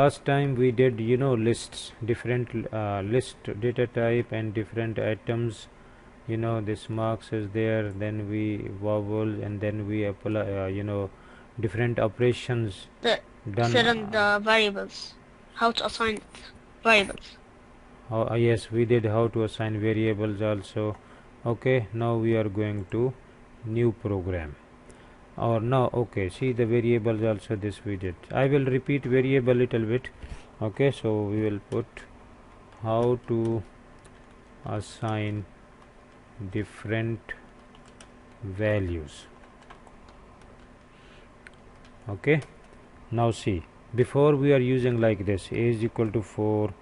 Last time we did lists, different list data type and different items. This marks is there, then we vowel, and then we apply different operations done. Set on the variables. How to assign variables. Yes, we did how to assign variables also. Okay, now we are going to new program. Or now, okay, see the variables also, this we did. I will repeat variable little bit. Okay, so we will put how to assign different values. Okay, now see, before we are using like this: a is equal to 4,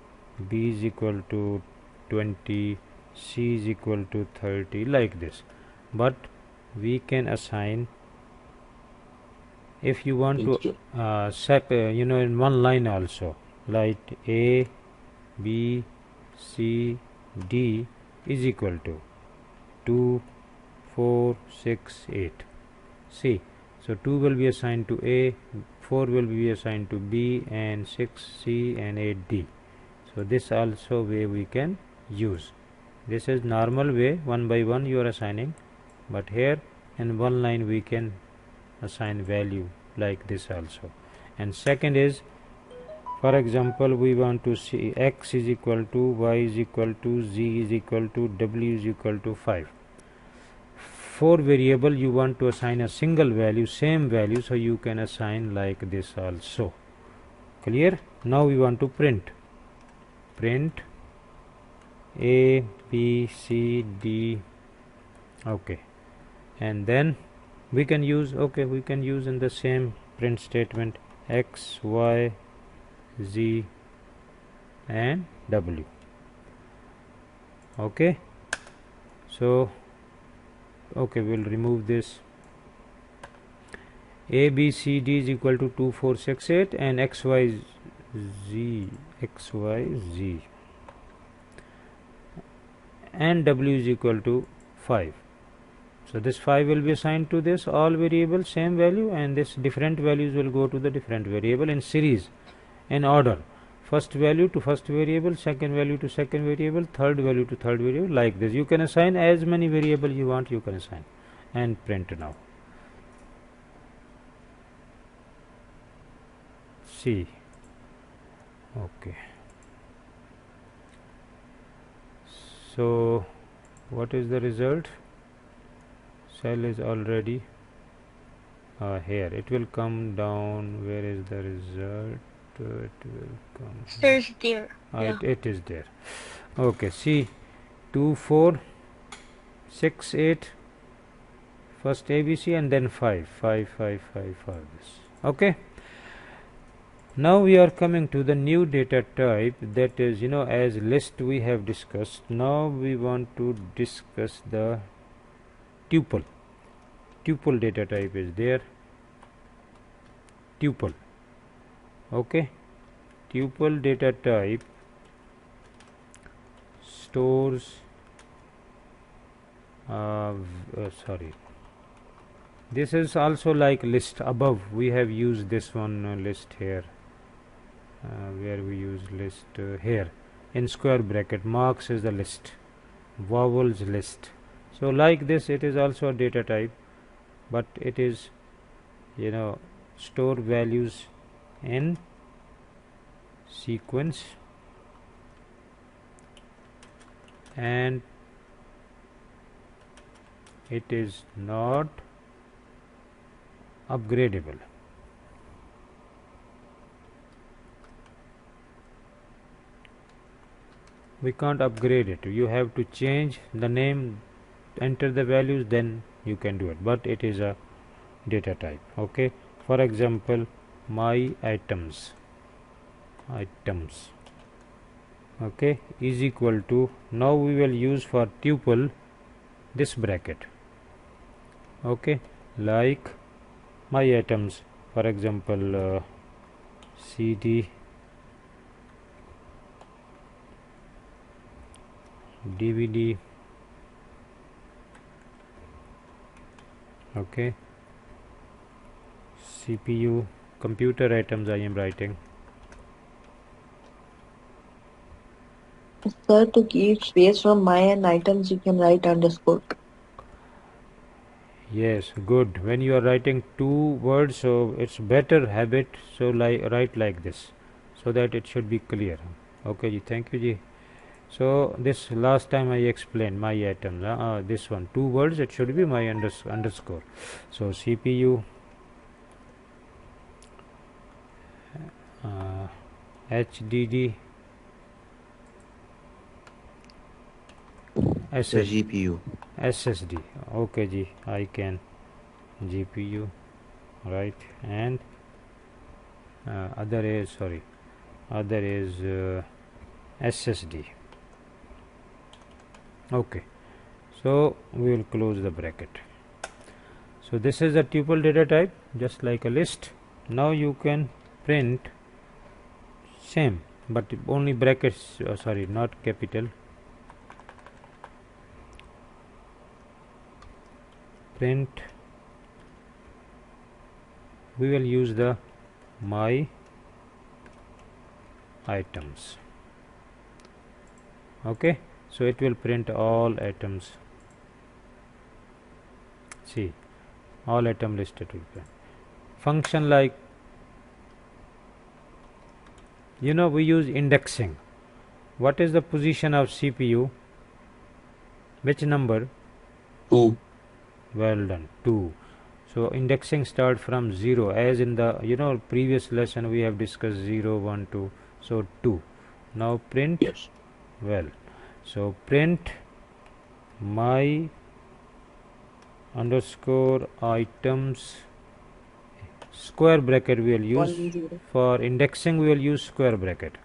b is equal to 20, c is equal to 30, like this. But we can assign, if you want to in one line also, like a, b, c, d is equal to 2, 4, 6, 8. See, so 2 will be assigned to a, 4 will be assigned to b, and 6 c, and 8 d. So this also way we can use. This is normal way, one by one you are assigning, but here in one line we can assign value like this also. And second is, for example, we want to see x is equal to, y is equal to, z is equal to, w is equal to 5. For variable you want to assign a single value, same value, so you can assign like this also. Clear? Now we want to print a, b, c, d. Okay, and then we can use in the same print statement x, y, z, and w. Okay, so okay, we'll remove this. a, b, c, d is equal to 2, 4, 6, 8, and x, y, z, and w is equal to 5. So this 5 will be assigned to this all variables, same value, and this different values will go to the different variable in series, in order. First value to first variable, second value to second variable, third value to third variable, like this. You can assign as many variables you want, you can assign. And print now. See. Okay. So what is the result? Cell is already here. It will come down. Where is the result? It will come. There's there. It is there. Okay, see, 2, 4, 6, 8, first ABC, and then 5, 5, 5, 5, 5. This. Okay. Now we are coming to the new data type, that is, as list we have discussed. Now we want to discuss the tuple. Tuple data type is there. Tuple. Okay. Tuple data type stores this is also like list. Above we have used this one list here, where we use list here in square bracket. Marks is the list, vowels list. So like this, it is also a data type, but it is store values in sequence, and it is not upgradable. We can't upgrade it. You have to change the name, enter the values, then you can do it, but it is a data type. Okay, for example, my items okay, is equal to, now we will use for tuple this bracket. Okay, like my items, for example, CD, DVD. Okay, CPU, computer items I am writing, Sir, to keep space from my and items, you can write underscore. Yes, good. When you are writing two words, so it's better habit. So write like this, so that it should be clear. Okay, ji. Thank you, ji. So this last time I explained my items. This one, two words. It should be my underscore. So CPU, HDD, Sir, GPU. SSD. Okay, ji. I can GPU, right? And other is SSD. Okay, so we will close the bracket. So this is a tuple data type, just like a list. Now you can print same, but only brackets, not capital. Print, we will use the my items. Okay, so it will print all items. See, all item listed will print. Function like, we use indexing. What is the position of CPU? Which number? 2. Well done, 2. So indexing start from 0, as in the previous lesson we have discussed 0, 1, 2. So 2. Now print. Yes. Well, so print my underscore items, square bracket we will use. For indexing we will use square bracket.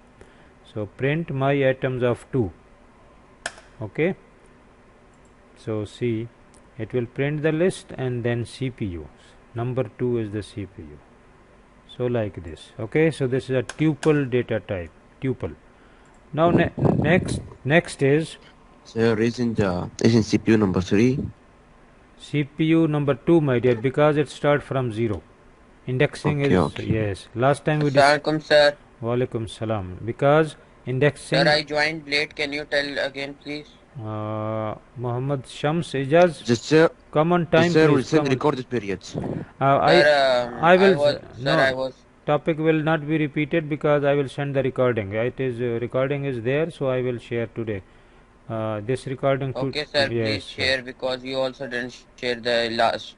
So print my items of 2. Okay, so see, it will print the list and then CPU. Number 2 is the CPU. So like this. Okay, so this is a tuple data type. Tuple. Now next is, Sir, isn't CPU number 3? CPU number 2, my dear, because it starts from 0. Indexing Okay, is okay. yes. Last time we Assalamualaikum, sir. Walaikum salam. Because indexing. Sir, I joined late. Can you tell again, please? Muhammad Shams Ijaz, Just sir, come on time, sir please. will send recorded periods. I will. I was. Topic will not be repeated because I will send the recording. It is recording is there, so I will share today. This recording. Okay, sir. Yes, Please share because you also didn't share the last.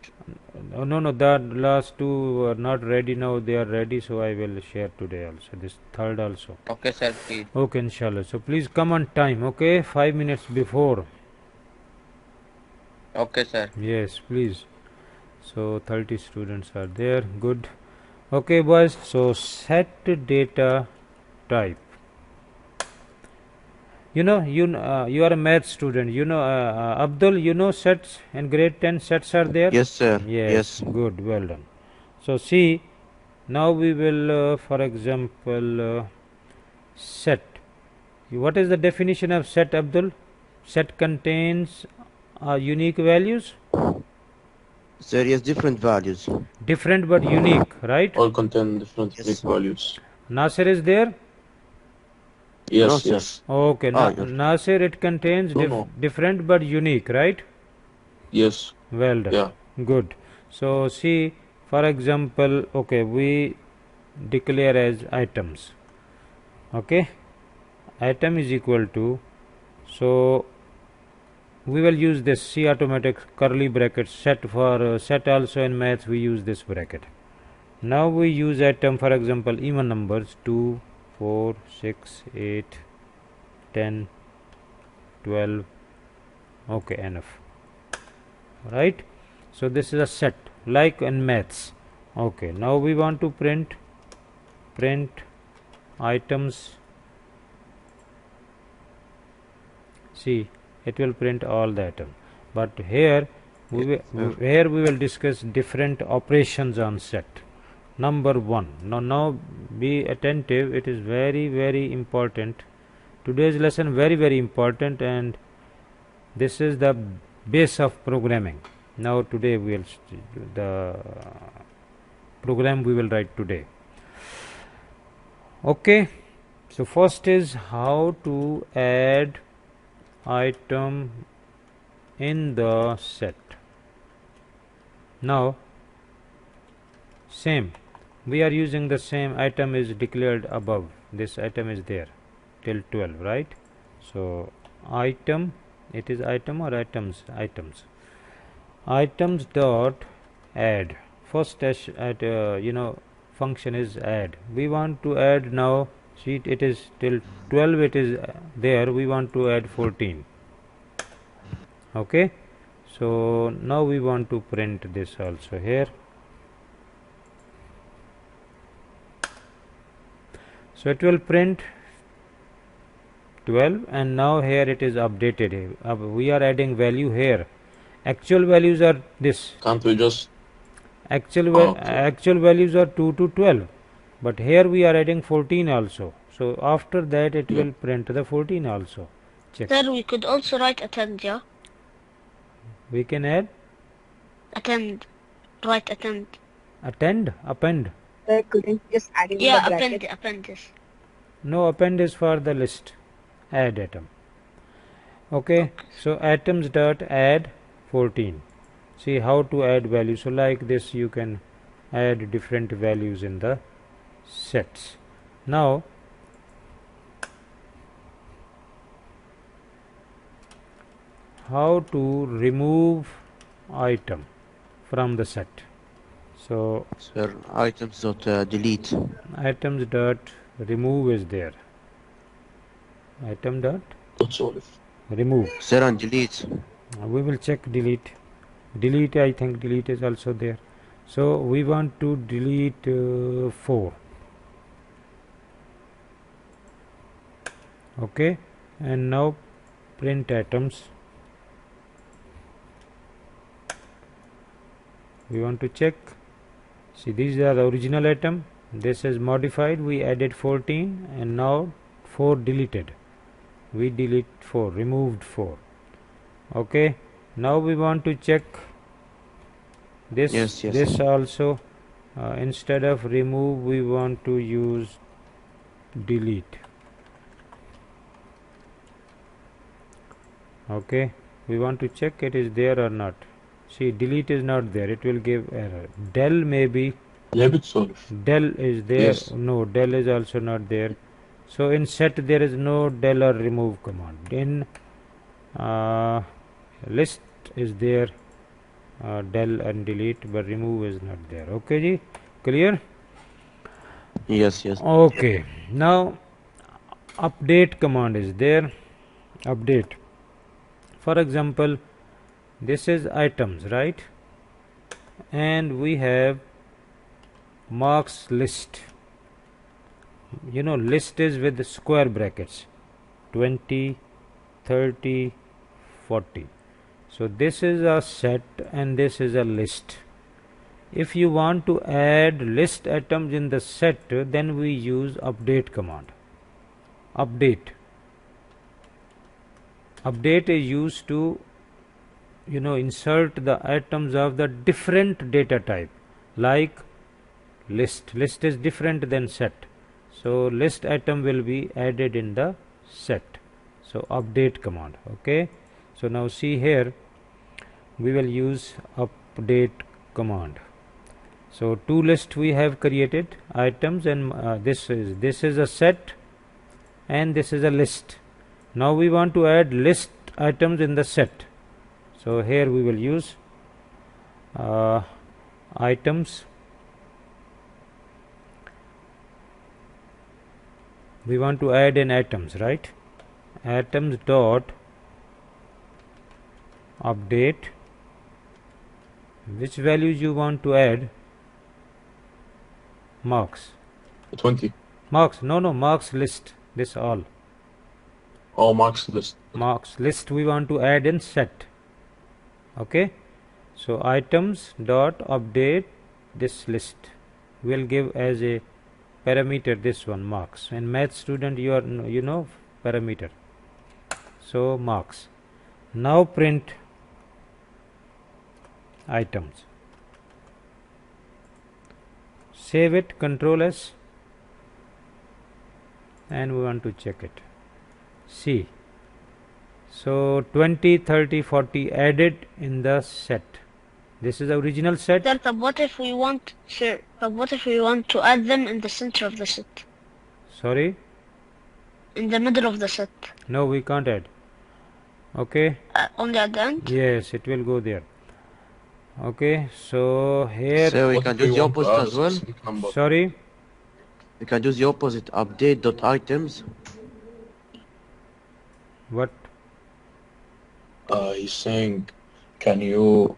No. The last two are not ready now. They are ready, so I will share today also. This third also. Okay, sir. Please. Okay, inshallah. So please come on time. Okay, 5 minutes before. Okay, sir. Yes, please. So 30 students are there. Good. Okay, boys. So set data type. You are a math student. Abdul. Sets in grade 10. Sets are there. Yes, sir. Yes. Good. Well done. So see, now we will, for example, set. What is the definition of set, Abdul? Set contains unique values. Sir, yes, different values. Different but unique, right? All contain different Yes. unique values. Nasir is there? Yes, No, sir. yes. Okay. Yes. Nasir, it contains No. different but unique, right? Yes. Well done. Yeah. Good. So see, for example, okay, we declare as items. Okay, item is equal to, so we will use this C automatic curly bracket set. For set also in math we use this bracket. Now we use item, for example, even numbers 2, 4, 6, 8, 10, 12. Okay, enough, right? So this is a set like in maths. Okay, now we want to print items. See, it will print all the item, but here we will discuss different operations on set. Number 1. Now be attentive. It is very, very important. Today's lesson very, very important, and this is the base of programming. Now today we will the program we will write today. Okay, So first is how to add item in the set. Now same, we are using the same item is declared above. This item is there till 12, right? So item, it is item or items? Items dot add. First function is add. We want to add now. See, it is till 12. It is there. We want to add 14. Okay. So now we want to print this also here. So it will print 12, and now here it is updated. We are adding value here. Actual values are this. Can't we just? Actual Okay. values are 2 to 12, but here we are adding 14 also. So after that it Yeah. will print the 14 also. Check. Sir, we could also write attend, yeah? We can add Attend. Write attend. append. Sir, couldn't you just add in Yeah, the bracket? append this. No, append is for the list. Add atom. Okay. So atoms dot add 14. See how to add values. So like this you can add different values in the sets. Now how to remove item from the set. So Sir, items dot delete. items dot remove is there. Item dot That's all. remove. Sir, and delete. We will check delete. Delete, I think delete is also there. So we want to delete 4. Okay, and now print atoms. We want to check. See, these are the original atom. This is modified. We added 14, and now 4 deleted. We delete 4, removed 4. Okay, now we want to check this. Yes. This also, instead of remove we want to use delete. Okay, we want to check it is there or not. See, delete is not there, it will give error. Del maybe, Yeah, sorry. del is there. Yes. No, del is also not there. So in set there is no del or remove command. In list is there del and delete, but remove is not there. Okay ji, clear? Yes. Okay, now update command is there. Update, for example, this is items, right? And we have marks list. You know, list is with square brackets, 20, 30, 40. So this is a set and this is a list. If you want to add list items in the set, then we use update command. Update is used to insert the items of the different data type, like list is different than set, so list item will be added in the set. So update command. Okay, so now see here we will use update command. So two lists we have created, items, and this is a set and this is a list. Now we want to add list items in the set. So here we will use items. We want to add in items, right? Atoms dot update. Which values you want to add? Marks. 20. Marks. No, marks list. This all. Oh, marks list. Marks list we want to add in set. Okay. So items dot update this list. We'll give as a parameter this one, marks. And math student, you know parameter. So marks. Now print items. Save it, Control S. and we want to check it. See, so 20, 30, 40 added in the set. This is the original set. Sir, but what if we want, sir, but what if we want to add them in the center of the set? Sorry, In the middle of the set? no, we can't add. Okay, Only at the end? yes, it will go there. Okay, so here, So we What can if we do the want to opposite add as a well. specific number? sorry, We can do the opposite. Update dot items. what? He's saying, can you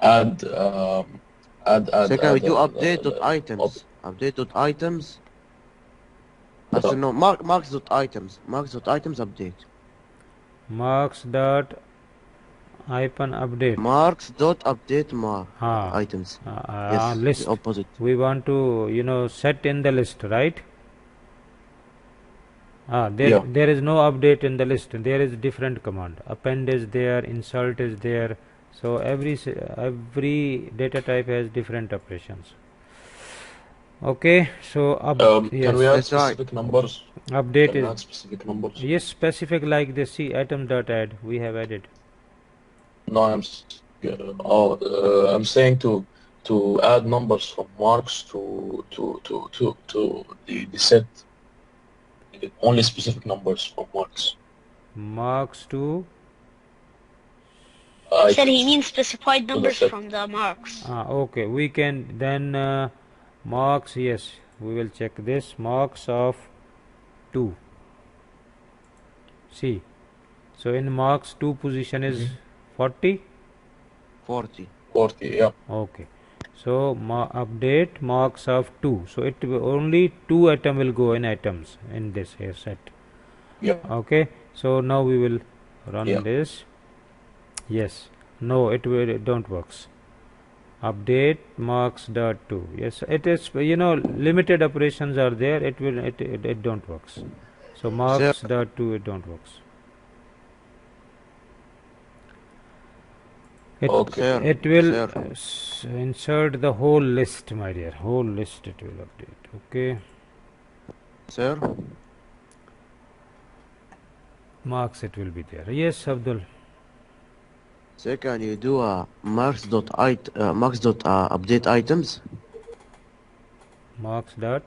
add So can we do add, update dot items? Update dot items. So no, marks dot items. Marks dot items update. Marks dot hyphen update. Marks dot update Ah, items. Yes, list. the opposite. We want to set in the list, right? Yeah. There is no update in the list. There is different command. Append is there, insert is there. So every data type has different operations. Okay, so Can yes, we add that's right. specific numbers? update Can we is add specific numbers? yes, specific like this. See, item dot add. We have added. No, I'm saying to add numbers from marks to the set. Only specific numbers from marks. Marks to Sir, he Items. means specified numbers set. from the marks. okay. We can then marks. Yes, we will check this marks of 2. See, so in marks 2 position is 40. 40. 40, yeah. Okay, so update marks of 2. So it will only 2 item will go in items in this here set. Yeah. Okay, so now we will run Yeah. this. Yes, no, it don't works. Update marks dot 2. Yes, it is, limited operations are there. It don't works. So marks dot 2 it don't works. Okay. It will Sir. insert the whole list, my dear. Whole list it will update. Okay, Sir. marks it will be there. Yes, Abdul. So can you do a marks dot update items? Marks dot.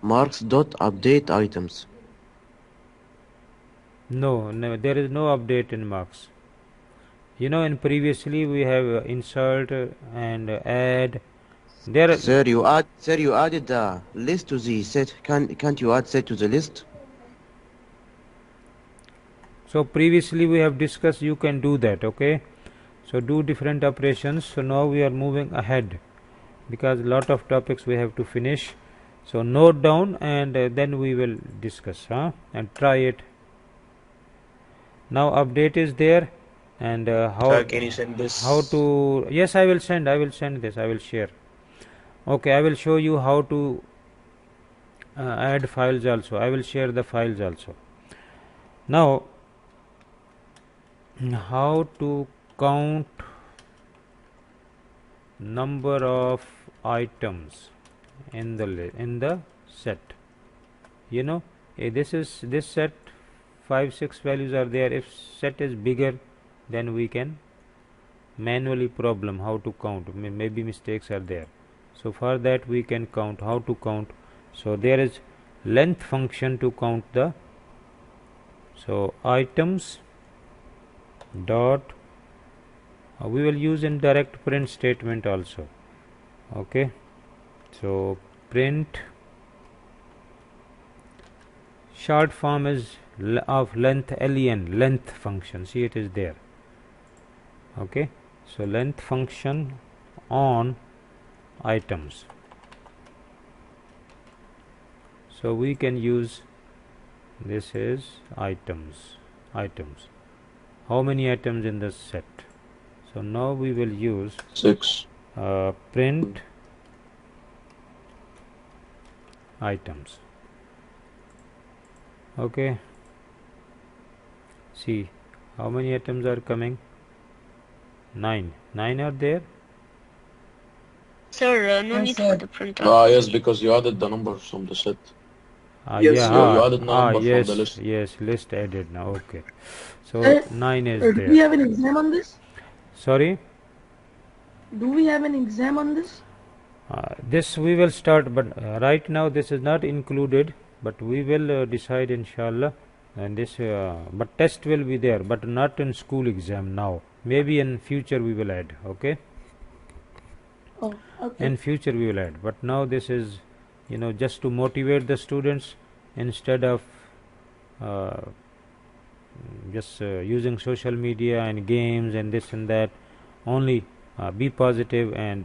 Marks dot update items. No, there is no update in marks. In previously we have insert and add. Sir, you added the list to the set. Can't you add set to the list? So previously we have discussed you can do that. Okay, so do different operations. So now we are moving ahead because lot of topics we have to finish. So note down and then we will discuss and try it. Now update is there. And how Sir, can you send this? how to, yes, I will send this, I will share. Okay, I will show you how to add files also. I will share the files also. Now how to count number of items in the set. This set 5 6 values are there. If set is bigger, then we can manually problem how to count. Maybe mistakes are there. So for that we can count. How to count? So there is length function to count the. So items dot we will use in direct print statement also. Okay, so print short form is of length, len, length function. See, it is there. Okay, so length function on items. So we can use this is items. How many items in the set? So now we will use 6. print items. Okay, see how many items are coming. 9 are there. Sir, no Yes, need sir. for the printer. Yes, because you added the numbers from the set. Yes, yeah, you added number from the yes, list. yes, list added now. Okay, so 9 is Do we there. have an exam on this? Sorry, Do we have an exam on this? this we will start, but right now this is not included, but we will decide inshallah. And this, but test will be there, but not in school exam now. Maybe in future we will add. Okay, Oh, okay. in future we will add, but now this is, just to motivate the students instead of uh, just using social media and games and this and that. Only be positive and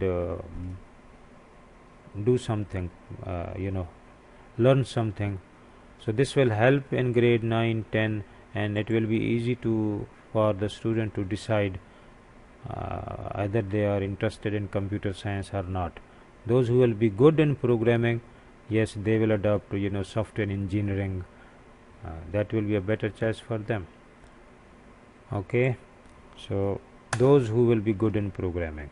do something, learn something. So this will help in grade 9, 10, and it will be easy to for the student to decide either they are interested in computer science or not. Those who will be good in programming, yes, they will adopt software engineering. That will be a better choice for them. Okay, so those who will be good in programming.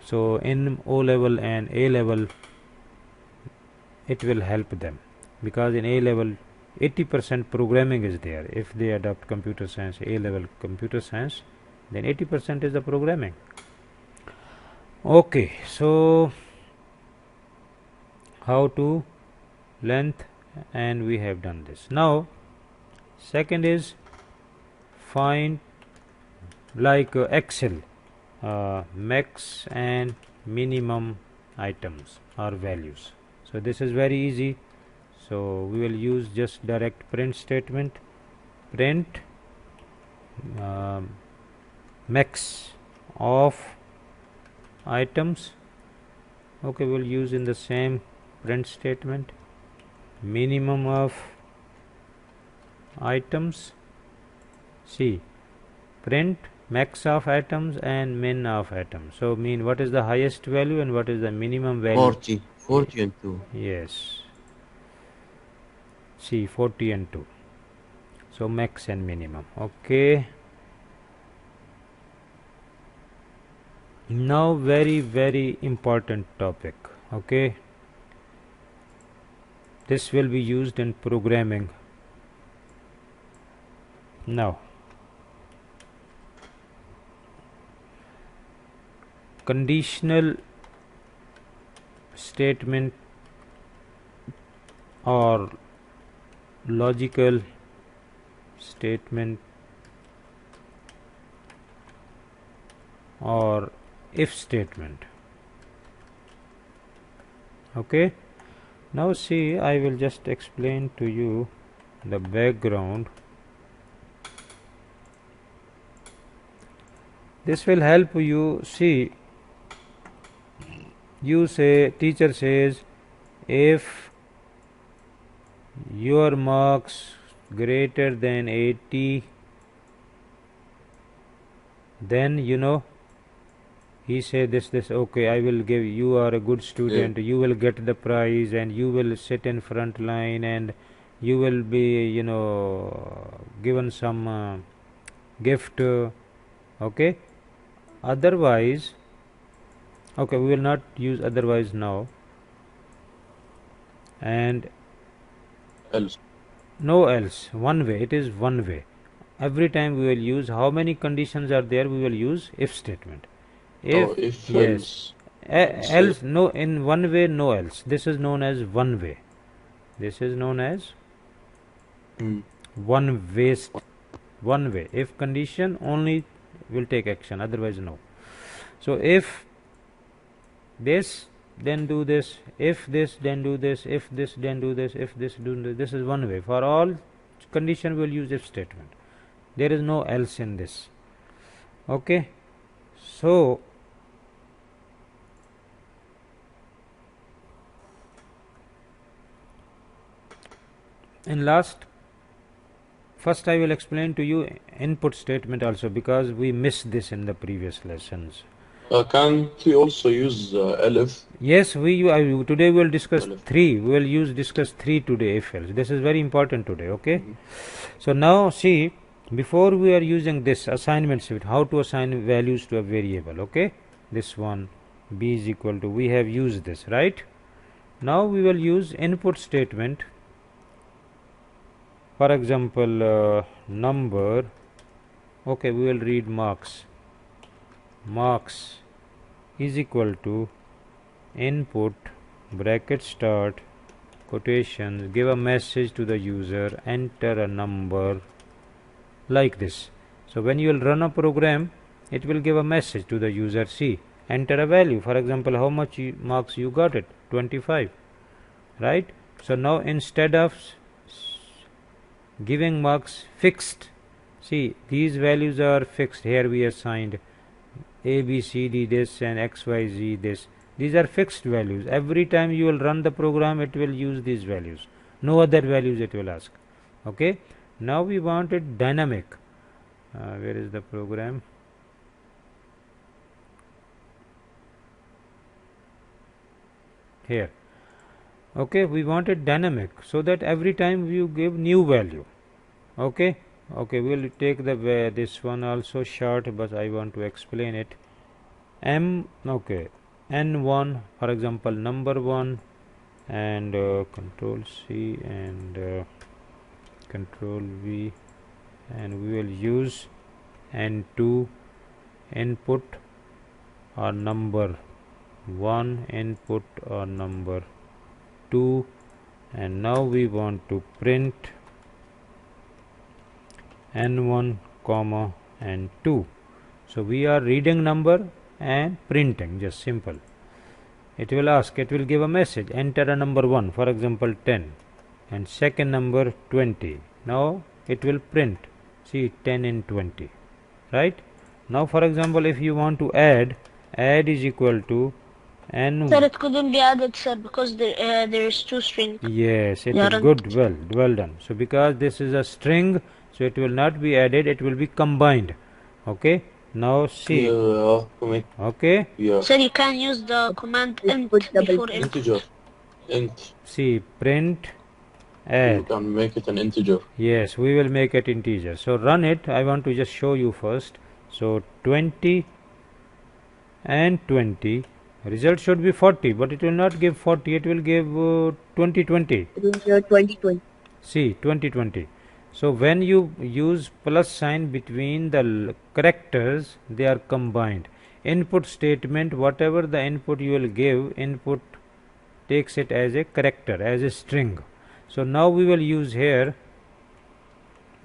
So in O level and A level, it will help them, because in A level 80% programming is there. If they adopt computer science, A level computer science, then 80% is the programming. Okay, so how to length, and we have done this. Now second is find, like Excel, max and minimum items or values. So this is very easy. So we will use just direct print statement. Print max of items. Okay, we'll use in the same print statement. Minimum of items. See, print max of items and min of items. So mean what is the highest value and what is the minimum value? 40 and 2. Yes. See, 40 and 2. So max and minimum. Okay. Now very important topic. Okay. This will be used in programming. Now, conditional statement or logical statement or if statement. Okay, now see, I will just explain to you the background. This will help you. See, you say, teacher says, if your marks greater than 80, then he say this, okay, I will give, you are a good student, you will get the prize and you will sit in front line and you will be given some gift. Okay, otherwise, okay, we will not use otherwise now, and Else. no else. One way, it is one way. Every time we will use, how many conditions are there, we will use if statement. If yes, else. else, no, in one way, no else. This is known as one way. This is known as one way. If condition, only will take action, otherwise no. So if this, then do this, if this, then do this, if this, then do this, if this, do this. This is one way. For all condition we will use if statement. There is no else in this. Okay, so in last, first I will explain to you input statement also, because we missed this in the previous lessons. Can't we also use elif? Yes, today we will discuss Elif. 3. We will discuss 3 today, if else. This is very important today. Okay. So now see, before we are using this assignment sheet, how to assign values to a variable. Okay, this one, b is equal to, we have used this, right? Now we will use input statement. for example number, okay, we will read marks. Marks is equal to input bracket start quotations, give a message to the user, enter a number, like this. So when you will run a program, it will give a message to the user. See, enter a value, for example, how much marks you got it, 25, right? So now instead of giving marks fixed, see, these values are fixed. Here we assigned A, B, C, D this and X, Y, Z this. These are fixed values. Every time you will run the program, it will use these values. No other values it will ask. Okay. Now we want it dynamic. Where is the program? Here. Okay, we want it dynamic, so that every time you give new value. Okay. Okay, we will take the this one also short, but I want to explain it. Okay, n1, for example, number 1, and control C and control V, and we will use n2 input or number 1, input or number 2, and now we want to print n1 comma n2. So we are reading number and printing, just simple. It will ask, it will give a message, enter a number 1, for example 10, and second number 20. Now it will print, see, 10 and 20, right? Now for example, if you want to add is equal to n. Sir, it couldn't be added, sir, because there is two strings. Yes, it Yeah, is good, well done. So because this is a string, so it will not be added, it will be combined. Okay, now see. Yeah, Okay, yeah. Sir, you can use the command int Put double before int. Integer. Int. see, print You add. can make it an integer. Yes, we will make it integer. So run it. I want to just show you first. So 20 and 20. Result should be 40, but it will not give 40. It will give 2020. It is 2020. See, 2020. So when you use plus sign between the characters, they are combined. Input statement, whatever the input you will give, input takes it as a character, as a string. So now we will use here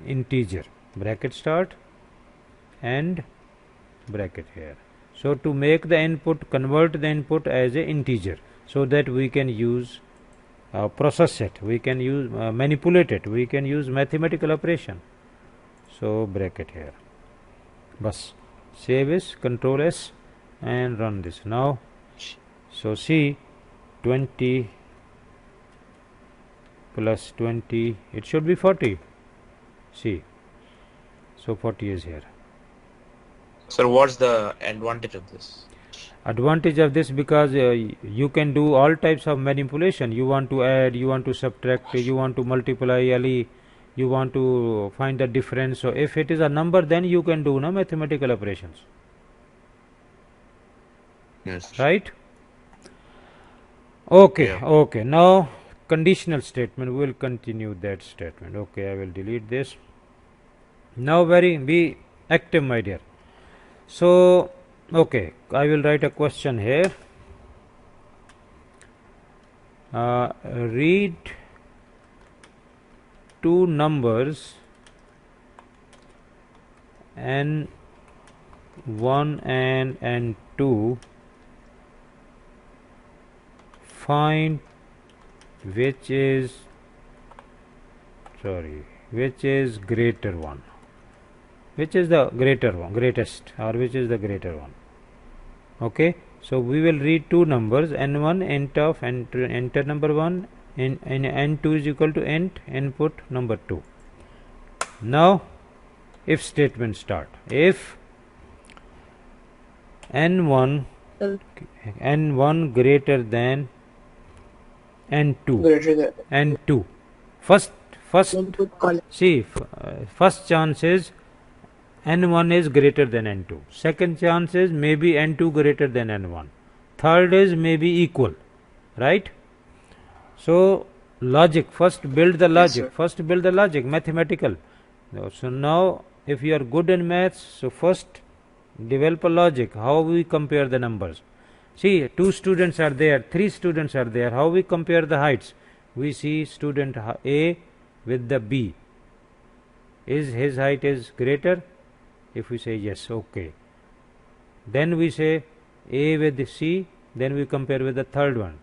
integer, bracket start and bracket here. So to make the input, convert the input as a integer, so that we can use process it, we can use manipulate it, we can use mathematical operation. So bracket here, bus, save as, control S and run this now. So see, 20 plus 20, it should be 40. See, so 40 is here. Sir, what's the advantage of this? Advantage of this, because you can do all types of manipulation. You want to add, you want to subtract, you want to multiply, LE, you want to find the difference. So if it is a number, then you can do mathematical operations. Yes. Right? Okay, Yeah. okay. Now conditional statement, we will continue that statement. Okay, I will delete this. Now be active, my dear. So okay, I will write a question here. Read two numbers n1 and n2. Find which is greater one. Which is the greater one, greatest, or which is the greater one? Okay, so we will read two numbers, n1 int of enter number 1, and n2 is equal to int input number 2. Now if statement start, if n1 greater than n2, n2 first Input column. see, first chance is n1 is greater than n2, second chance is maybe n2 greater than n1, third is maybe equal, right? So logic. First build the logic. sir. First build the logic, mathematical. So now if you are good in maths, so first develop a logic. How we compare the numbers? See, 2 students are there, 3 students are there. How we compare the heights? We see student A with the B. Is his height is greater? If we say yes, okay. Then we say A with C. Then we compare with the third one.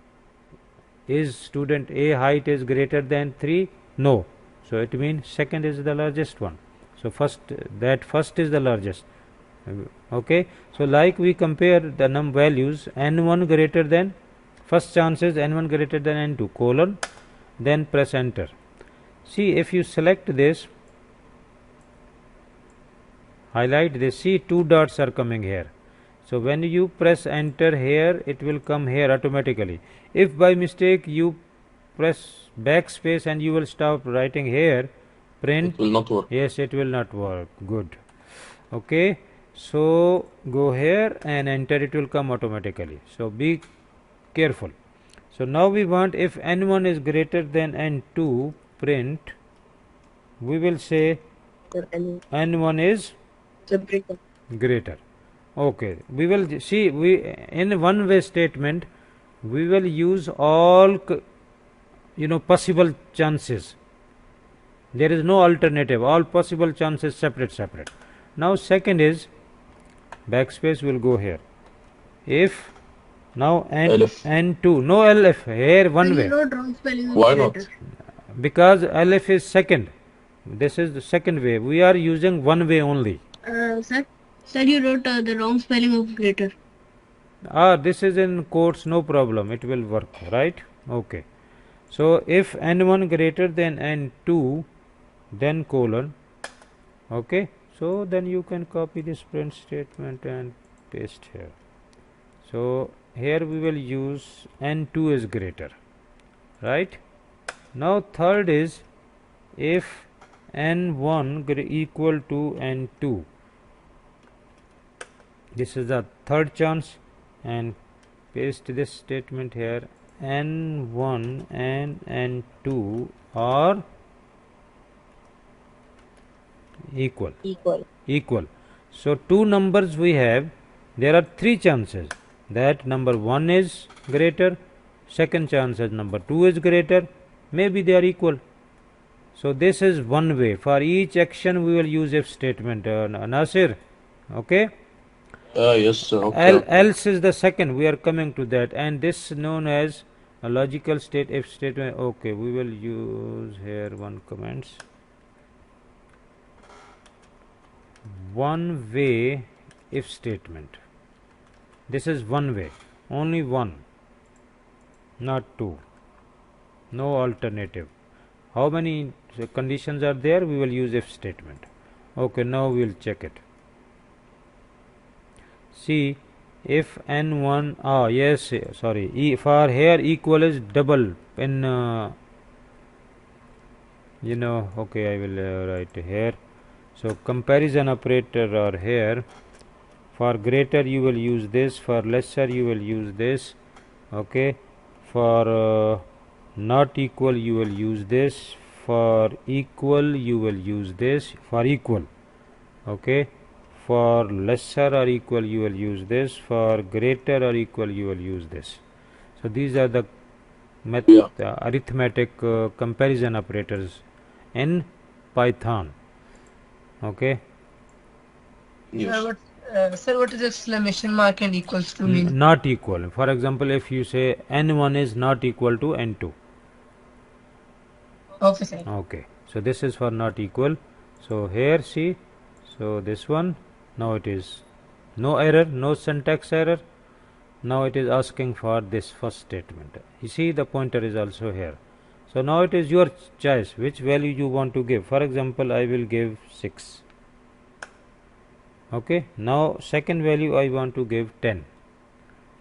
Is student A height is greater than 3? No. So it means second is the largest one. So first is the largest. Okay. So like we compare the values, n1 greater than, first chance is n1 greater than n2 colon, then press enter. See, if you select this, highlight this, see 2 dots are coming here. So when you press enter here, it will come here automatically. If by mistake you press backspace and you will stop writing here, print, It will not work. yes, it will not work. Good. Okay. So go here and enter, it will come automatically. So be careful. So now we want, if n1 is greater than n2, print, we will say Sir, and n1 is separator. greater. Okay, we will see, we in one way statement we will use all possible chances. There is no alternative, all possible chances separate. Now second is, backspace will go here. If now Elif. n2, no elif here, one way, wrote wrong spelling of Why not? greater. because elif is second. This is the second way. We are using one way only. Sir, you wrote the wrong spelling of greater. This is in quotes, no problem, it will work, right? Okay. So if n1 greater than n2, then colon. Okay. So then you can copy this print statement and paste here. So here we will use n2 is greater, right? Now third is, if n1 equal to n2. This is the third chance, and paste this statement here. n1 and n2 are equal. So two numbers we have, there are 3 chances that number 1 is greater, second chance is number 2 is greater, maybe they are equal. So this is one way. For each action we will use if statement, Nasir. Okay. Yes, sir. Okay. Else is the second, we are coming to that, and this known as a logical state if statement. Okay, we will use here one comments. One way if statement. This is one way, only one, not two, no alternative. How many conditions are there? We will use if statement. Okay, now we will check it. See, if n1, yes, sorry, for here equal is double in, okay, I will write here. So comparison operator are here. For greater you will use this, for lesser you will use this. Okay, for not equal you will use this, for equal you will use this, for equal. Okay, for lesser or equal you will use this, for greater or equal you will use this. So these are the arithmetic comparison operators in Python. Okay. Yes. Sir, what is exclamation mark and equals to mean? Not equal. For example, if you say n1 is not equal to n2. Okay, sir. Okay. So this is for not equal. So here see. So this one. Now it is no error, no syntax error. Now it is asking for this first statement. You see the pointer is also here. So now it is your choice which value you want to give. For example, I will give 6. Okay. Now second value I want to give 10.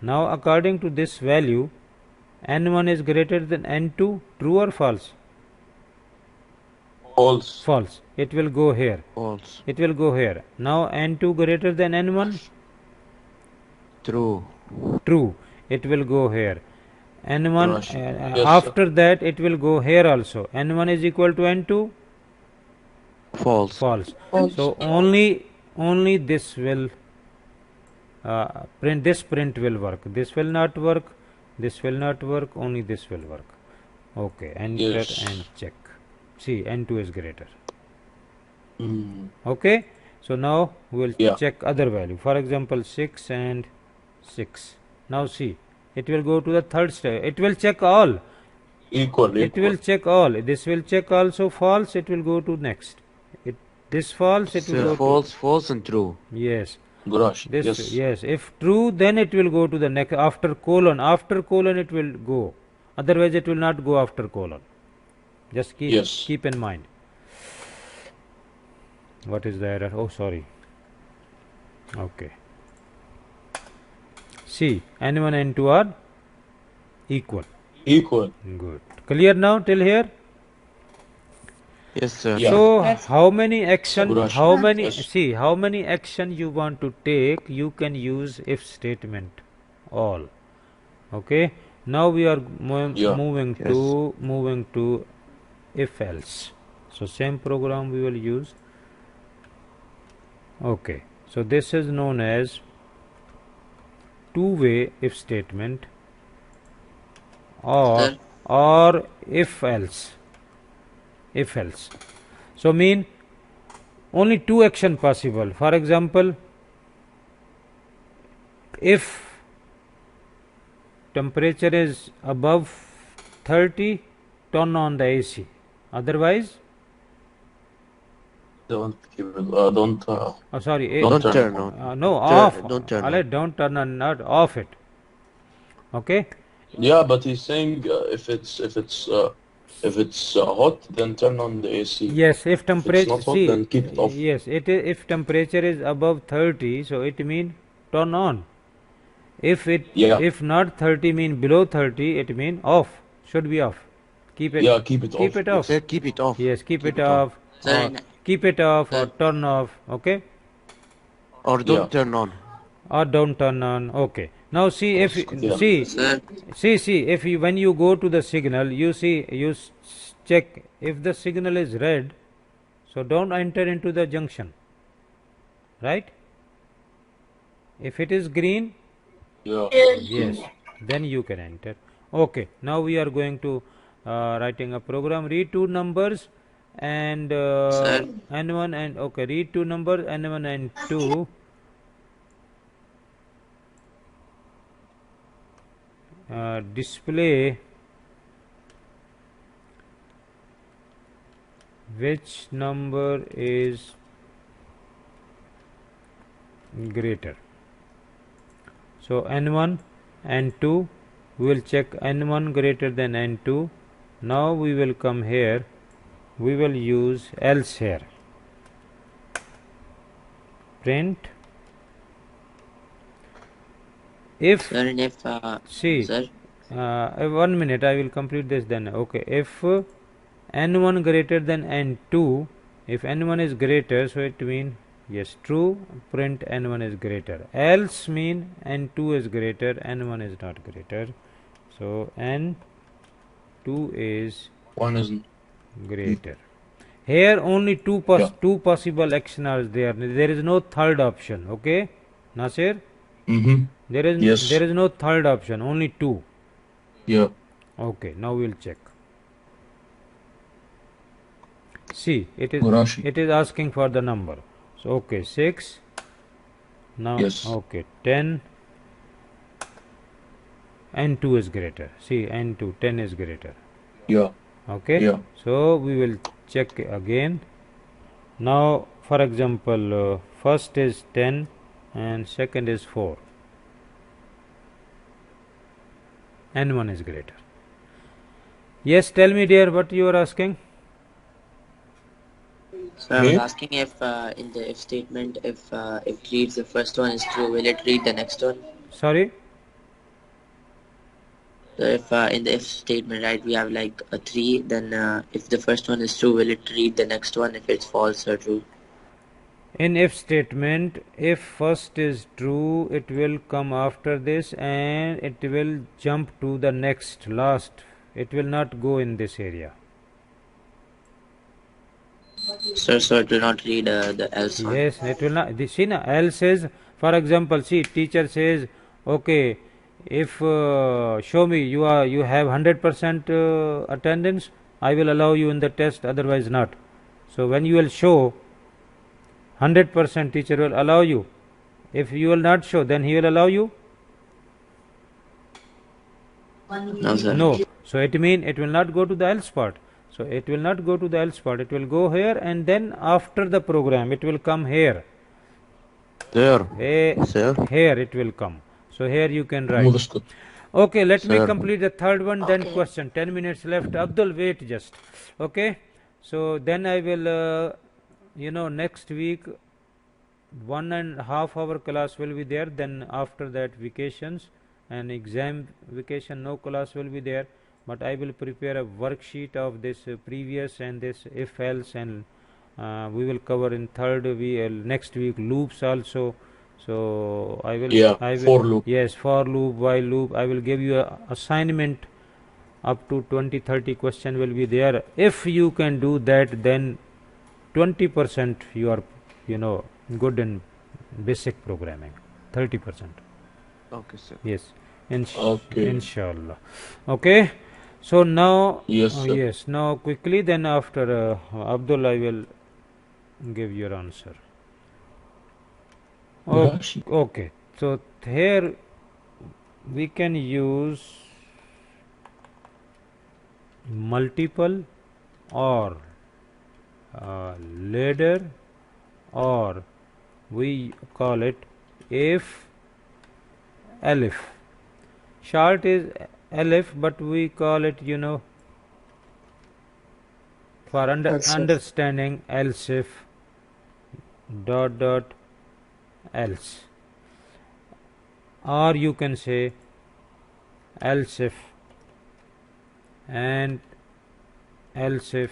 Now according to this value, n1 is greater than n2, true or false? False. False. It will go here. False. It will go here. Now n2 greater than n1? True. True. It will go here. n1 Yes, sir. after that it will go here also. N1 is equal to n2. False. False. False. So only this will print. This print will work. This will not work. This will not work. Only this will work. Okay. Enter Yes. and check. See, n2 is greater. Mm. Okay. So now we will Yeah. check other value. For example, 6 and 6. Now see, it will go to the third step. It will check all. Equal. It will check all. This will check also false. It will go to next. This false. It will So go false, false, and true. to yes. Garage. This Yes. yes. If true, then it will go to the next after colon. After colon, it will go. Otherwise, it will not go after colon. Just Yes. keep in mind. What is the error? Oh, sorry. Okay. See, n1 and n2 are equal. Equal. Good. Clear now till here? Yes, sir. Yeah. So Yes. how many action? Good How question. many? Yes. See how many action you want to take. You can use if statement. All. Okay. Now we are Yeah. moving Yes. to if else. So same program we will use. Okay. So this is known as two-way if statement Sir. or if else. If else. So mean only two action possible. For example, if temperature is above 30, turn on the AC. Otherwise, Don't keep it. Don't. sorry, Don't Don't turn turn on. no, Turn- off. don't turn Alright, on. don't turn on, not off it. Okay. Yeah, but he's saying if it's hot, then turn on the AC. Yes, if If it's temperature, not hot, see, then keep it off. yes, if temperature is above 30, so it mean turn on. Yeah. If not 30 mean below 30, it mean off. Should be off. Keep it. Yeah, keep it Keep off. it off. Sir, keep it off. Yes, keep it it off. Sir, Or keep it off or Sir. turn off. Okay. Or don't Yeah. turn on. Or don't turn on. Okay. Now see if Yeah. Sir. see if you, when you go to the signal, you see you check if the signal is red, so don't enter into the junction. Right? If it is green, Yeah. yes, then you can enter. Okay. Now we are going to writing a program. Read two numbers and Sir. n1 and okay. Read two numbers n1 and 2. Display which number is greater. So n1 and 2, we will check n1 greater than n2. Now we will come here, we will use else here. Print if Sir, and if see sir. 1 minute, I will complete this then. Okay, if n1 greater than n2, if n1 is greater, so it mean yes true, print n1 is greater. Else mean n2 is greater, n1 is not greater. So n2 is One isn't. greater. Here only two possible action are there. There is no third option. Okay, Nasir. Mm-hmm. Yes. There is no third option. Only two. Yeah. Okay, now we'll check. See, it is asking for the number. So okay, 6. Now Yes. okay, 10. N2 is greater. See, N2, 10 is greater. Yeah. Okay. Yeah. So we will check again. Now, for example, first is 10 and second is 4. N1 is greater. Yes, tell me, dear, what you are asking? So I was asking if in the if statement, if it reads the first one is true, will it read the next one? Sorry. So if in the if statement, right, we have like a 3, then if the first one is true, will it read the next one if it's false or true? In if statement, if first is true, it will come after this and it will jump to the next last. It will not go in this area. Sir, so do not read the else one. Yes, it will not. See, na, else says, for example, see, teacher says, okay, if show me you have 100% attendance, I will allow you in the test, otherwise not. So when you will show 100%, teacher will allow you. If you will not show, then he will allow you. No, sir. No. So it means it will not go to the else part. So it will not go to the else part. It will go here, and then after the program, it will come here. There. Sir. Here it will come. So here you can write. Move is good. Okay, let me Sir. complete the third one, then Okay. question. 10 minutes left. Abdul, wait just. Okay. So then I will, next week, 1.5 hour class will be there. Then after that, vacations and exam vacation, no class will be there. But I will prepare a worksheet of this previous and this if else, and we will cover in third next week loops also. So I will, Yeah, I will, for loop. yes, for loop, while loop. I will give you a assignment up to 20-30 question will be there. If you can do that, then 20% you are good in basic programming. 30%. Okay, sir. Yes. Okay. Inshallah. Okay. So now, Yes, sir. yes. Now quickly, then after Abdul, I will give your answer. Yes. Okay. So here we can use multiple or ladder, or we call it if elif. Short is elif, but we call it for Else if. understanding else if dot else, or you can say else if and else if.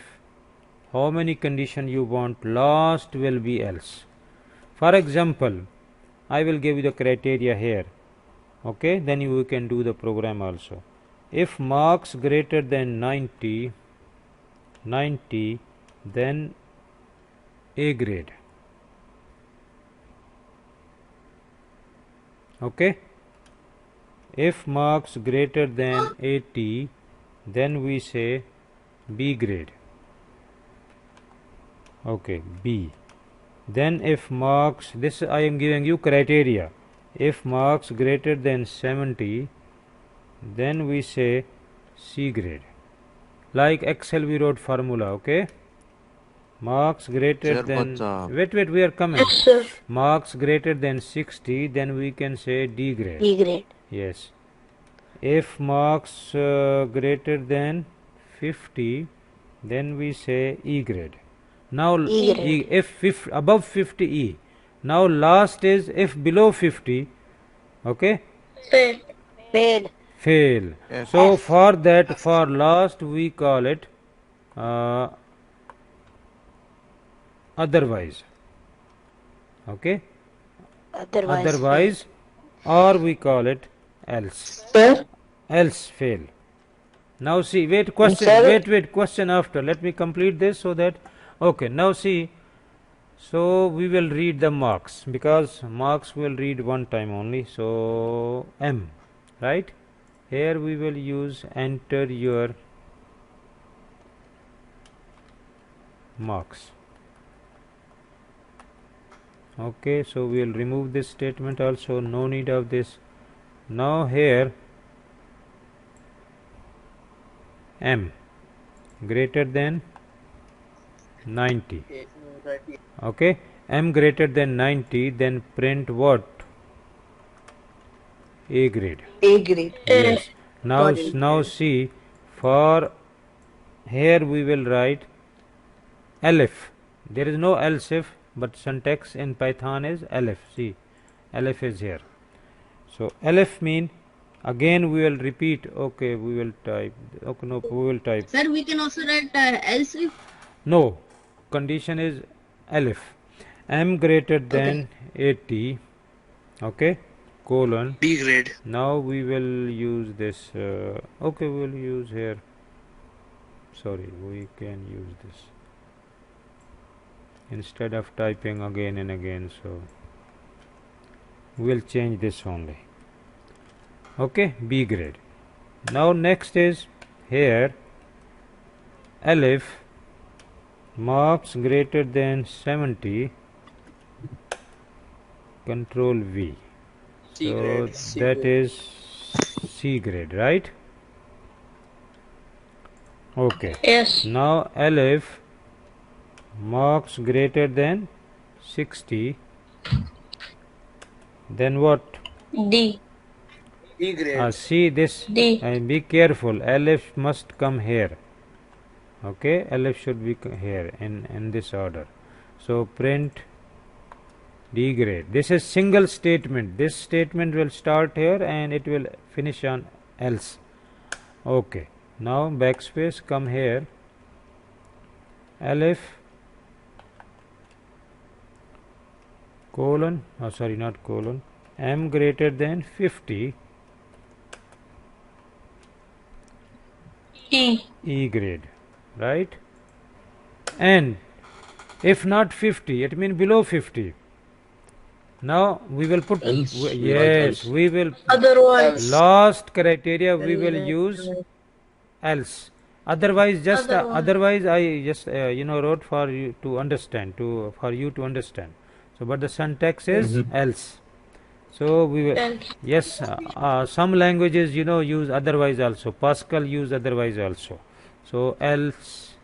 How many condition you want, last will be else. For example, I will give you the criteria here. Okay, then you can do the program also. If marks greater than 90, then A grade. Okay. If marks greater than 80, then we say B grade. Okay, B. Then if marks, this I am giving you criteria. If marks greater than 70, then we say C grade. Like Excel we wrote formula, okay? Marks greater Sir, than, but, wait, we are coming. Yes, sir. Marks greater than 60, then we can say D grade. B grade. Yes. If marks greater than 50, then we say E grade. Now E grade. if above 50 E. Now last is if below 50, okay, Fail. Fail. fail. Yes. So for that, for last we call it uh, otherwise. Okay, otherwise, or we call it else. Sir, Else fail. Now see, wait, question, Sir? wait, question after. Let me complete this so that, okay, now see, so we will read the marks, because marks will read one time only. So M, right? Here we will use enter your marks. Okay, so we will remove this statement also, no need of this. Now here M greater than 90. Okay, M greater than 90, then print what? A grade. A grade. Yes. Now, Got it. now see, for here we will write elif. There is no else if, but syntax in Python is elif. See, elif is here. So elif mean, again we will repeat. Okay, we will type. Okay, no, we will type. Sir, we can also write else if. No, condition is elif. m greater than 80, okay, colon. B grade. Now we will use this, okay, we will use here, sorry, we can use this instead of typing again and again, so we will change this only, okay, B grade. Now next is here elif marks greater than 70, control V. C So grade. C that grade. is C grade, right? Okay. Yes. Now elif marks greater than 60, then what? D. D grade. See this, D. and be careful, elif must come here, okay, elif should be here in this order. So print D grade. This is single statement. This statement will start here and it will finish on else. Okay. Now backspace, come here. Elif colon, sorry, not colon, m greater than 50, E grade, right? And if not 50, it means below 50. Now we will put Else, yes, we will Otherwise. last criteria we will use else. Otherwise, just otherwise I just wrote for you to understand, for you to understand. So, but the syntax is else. So we will Else. yes, some languages use otherwise also. Pascal use otherwise also. So else,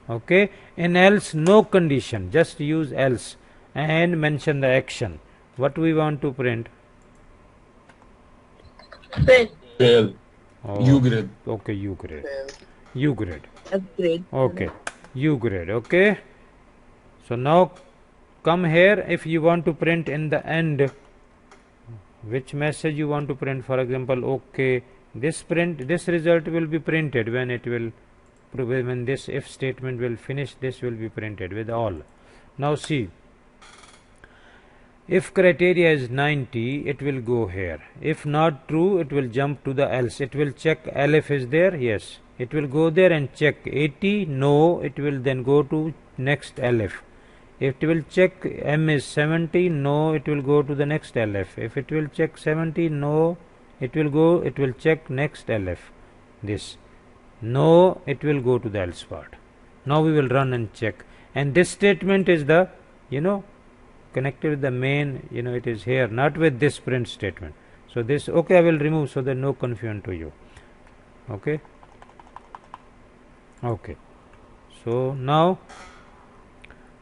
okay. In else, no condition, just use else and mention the action. What we want to print? Fail. Fail. Oh, U grade. okay, U grade. U grade. F grade. Okay, U grade. Okay. So now come here. If you want to print in the end, which message you want to print? For example, okay, this result will be printed when it will, when this if statement will finish. This will be printed with all. Now see. If criteria is 90, it will go here. If not true, it will jump to the else. It will check elif is there. Yes, it will go there and check 80. No, it will then go to next elif. If it will check m is 70, no, it will go to the next elif. If it will check 70, no, it will check next elif. This, no, it will go to the else part. Now we will run and check. And this statement is the, connected with the main, it is here, not with this print statement. So this, okay, I will remove so that no confusion to you. Okay. Okay. So now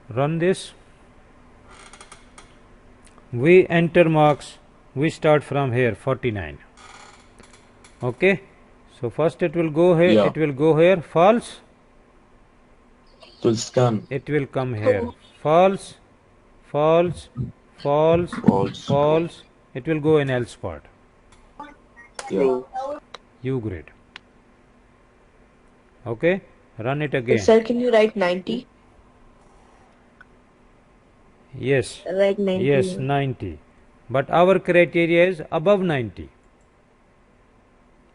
run this. We enter marks. We start from here 49. Okay. So first it will go here. Yeah. It will go here. False. It will scan. It will come here. False. False, false, False. false. It will go in else part. Yeah. U grade. Okay. Run it again. Sir, can you write 90? Yes. Write 90. Yes, 90. But our criteria is above 90.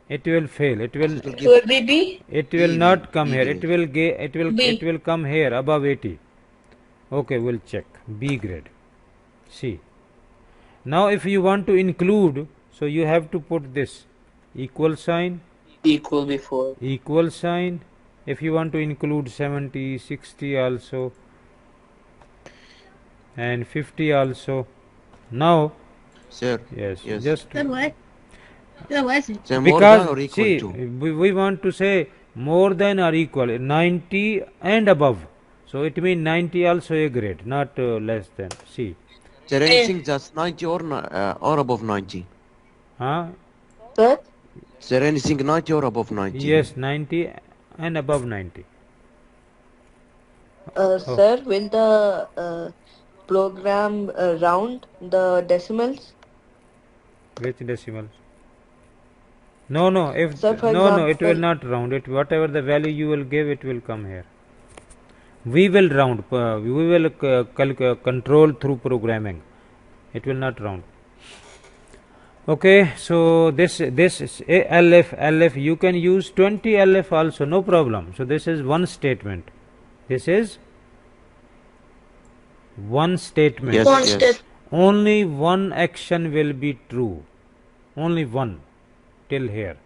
It will fail. It will. Will be B? It will B, not come B here. grade. It will come here above 80. Okay, we'll check. B grade. See. Now if you want to include, so you have to put this equal sign, Equal before. equal sign. If you want to include 70, 60 also, and 50 also. Now, Sir, yes, yes. just Then what? Then what is it? Say more than or because equal see, to. we want to say more than or equal, 90 and above. So it means 90 also A grade, not less than. See, Is there anything that's 90 or above 90? huh? Sir? Is there anything 90 or above 90? Yes, 90 and above 90. Sir, will the program round the decimals? Which decimals? No. If Sir, for no, it will example- not round it. Whatever the value you will give, it will come here. we will round, we will control through programming, it will not round. Okay, so this is elif, you can use 20 elif also, no problem. So this is one statement, this is one statement. Yes. Only one action will be true, only one, till here,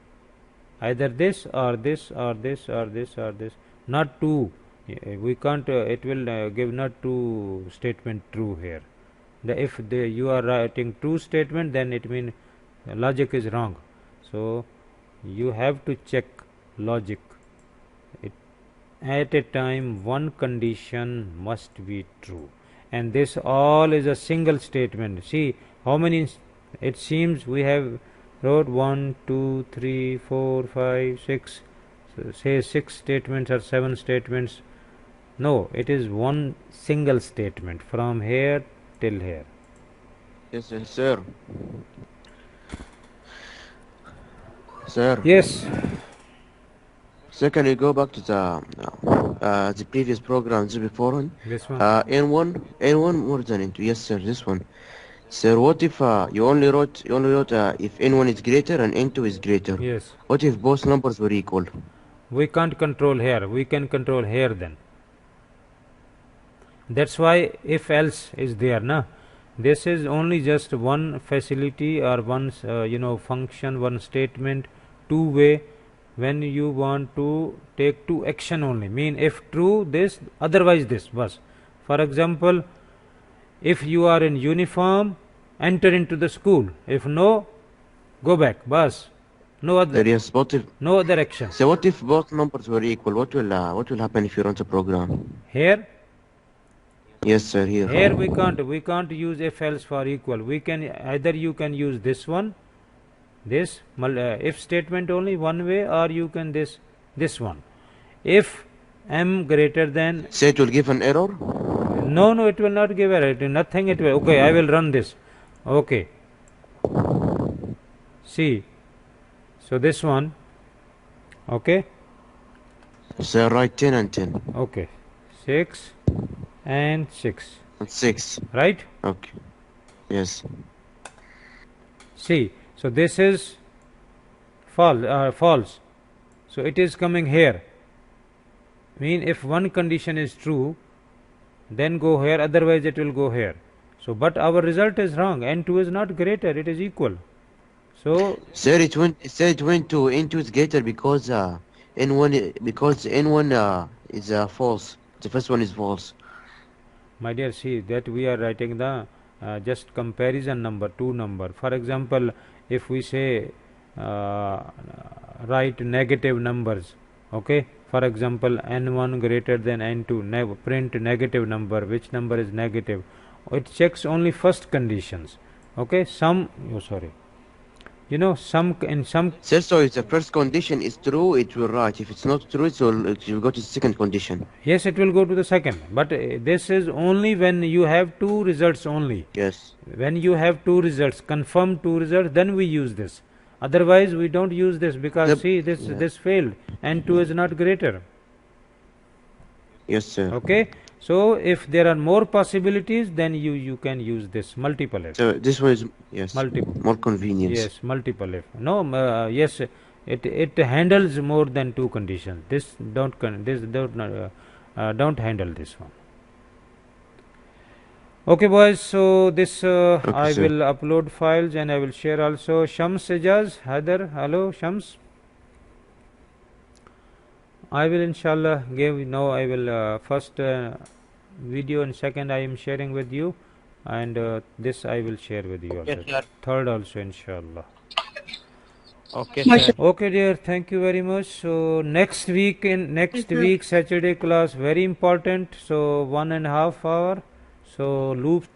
either this or this or this or this or this, not two. We can't, it will give not two statement true here. If you are writing true statement, then it means logic is wrong. So you have to check logic. At a time one condition must be true, and this all is a single statement. See how many, it seems we have wrote 1 2 3 4 5 6, say 6 statements or 7 statements. No, it is one single statement from here till here. Yes, sir. Sir. Yes. So can you go back to the previous programs before? This one. N1 more than N2. Yes, sir. This one. Sir, what if you only wrote if N1 is greater and N2 is greater? Yes. What if both numbers were equal? We can't control here. We can control here then. That's why if else is there, na. This is only just one facility or one function, one statement, two way. When you want to take two action only, mean if true this, otherwise this, bus. For example, if you are in uniform, enter into the school. If no, go back, bus. No other. Yes, what if, no other action. So what if both numbers were equal? What will happen if you run the program? Here. Yes, sir. Here we can't use if else for equal. We can either you can use this one, this if statement only one way, or you can this one. If m greater than. Say it will give an error. No, it will not give error. Nothing. It will. Okay, I will run this. Okay. See. So this one. Okay. So write 10 and 10. Okay. 6 and 6. 6. Right? Okay. Yes. See. So this is false. So it is coming here. Mean if one condition is true, then go here, otherwise it will go here. So but our result is wrong. N2 is not greater, it is equal. So sir, it went to N2 is greater because N1 is false. The first one is false. My dear, see that we are writing the just comparison number, two number. For example, if we say write negative numbers, okay, for example n1 greater than n2, print negative number, which number is negative, it checks only first conditions, okay. Some some in some. Sir, so if the first condition is true, it will write. If it's not true, it will go to the second condition. Yes, it will go to the second, but this is only when you have two results only. Yes. When you have two results, confirm two results, then we use this. Otherwise we don't use this, because see this failed, n2 is not greater. Yes, sir. Okay, so if there are more possibilities, then you can use this multiple if. So this one is more convenient. Yes, multiple if. No, yes, it handles more than two conditions. This don't handle this one. Okay, boys. So this okay, I will upload files and I will share also. Shams, Ijaz, Haider, hello, Shams. I will inshallah give. Now I will first video and second I am sharing with you, and this I will share with you also. Yes, third also inshallah. Okay, sir. Okay, dear. Thank you very much. So next week week Saturday class very important. So 1.5 hour. So loop